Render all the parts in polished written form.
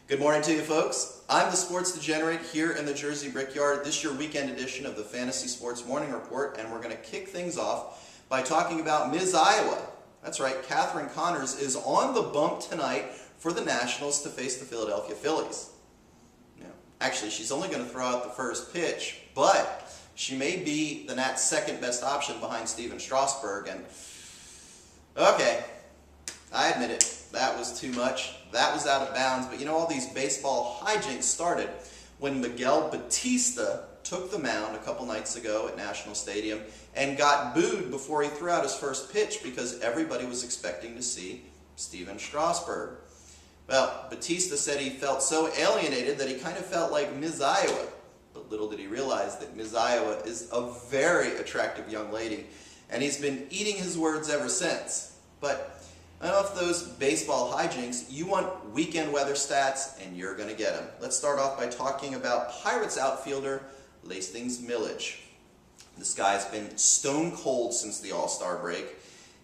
Good morning to you folks. I'm the Sports Degenerate here in the Jersey Brickyard. This is your weekend edition of the Fantasy Sports Morning Report, and we're going to kick things off by talking about Mizz, Iowa. That's right, Katherine Conners is on the bump tonight for the Nationals to face the Philadelphia Phillies. Now, actually, she's only going to throw out the first pitch, but she may be the Nats' second best option behind Stephen Strasburg, and okay, I admit it. That was too much. That was out of bounds. But you know, all these baseball hijinks started when Miguel Batista took the mound a couple nights ago at National Stadium and got booed before he threw out his first pitch because everybody was expecting to see Stephen Strasburg. Well, Batista said he felt so alienated that he kind of felt like Mizz, Iowa. But little did he realize that Mizz, Iowa is a very attractive young lady, and he's been eating his words ever since. But enough of those baseball hijinks. You want weekend weather stats, and you're going to get them. Let's start off by talking about Pirates outfielder Lastings Milledge. This guy's been stone cold since the All-Star break.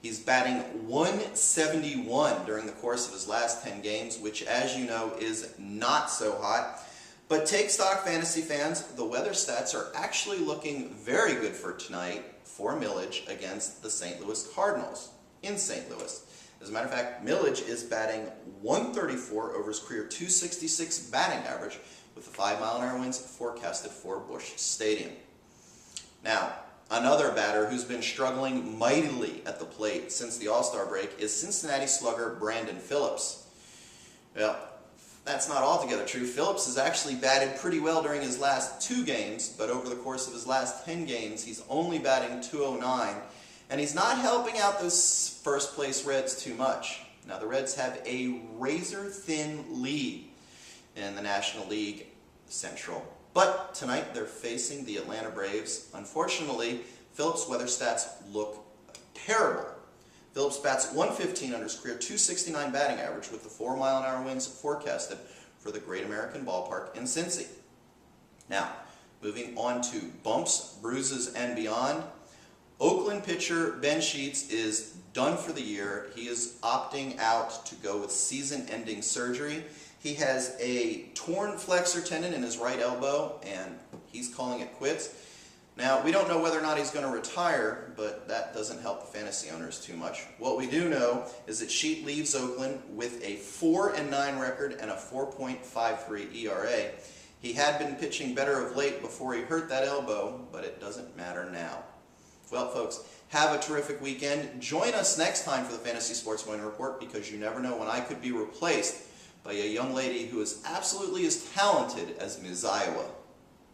He's batting .171 during the course of his last 10 games, which, as you know, is not so hot. But take stock, fantasy fans, the weather stats are actually looking very good for tonight for Milledge against the St. Louis Cardinals in St. Louis. As a matter of fact, Milledge is batting .134 over his career .266 batting average with the 5-mile-an-hour winds forecasted for Busch Stadium. Now, another batter who's been struggling mightily at the plate since the All-Star break is Cincinnati slugger Brandon Phillips. Well, that's not altogether true. Phillips has actually batted pretty well during his last 2 games, but over the course of his last 10 games, he's only batting .209. And he's not helping out those first-place Reds too much. Now, the Reds have a razor-thin lead in the National League Central. But tonight, they're facing the Atlanta Braves. Unfortunately, Phillips' weather stats look terrible. Phillips bats .115 under his career .269 batting average with the 4-mile-an-hour winds forecasted for the Great American Ballpark in Cincy. Now, moving on to bumps, bruises, and beyond. Oakland pitcher Ben Sheets is done for the year. He is opting out to go with season-ending surgery. He has a torn flexor tendon in his right elbow, and he's calling it quits. Now, we don't know whether or not he's going to retire, but that doesn't help the fantasy owners too much. What we do know is that Sheet leaves Oakland with a 4-9 record and a 4.53 ERA. He had been pitching better of late before he hurt that elbow, but it doesn't matter now. Well, folks, have a terrific weekend. Join us next time for the Fantasy Sports Morning Report, because you never know when I could be replaced by a young lady who is absolutely as talented as Mizz, Iowa.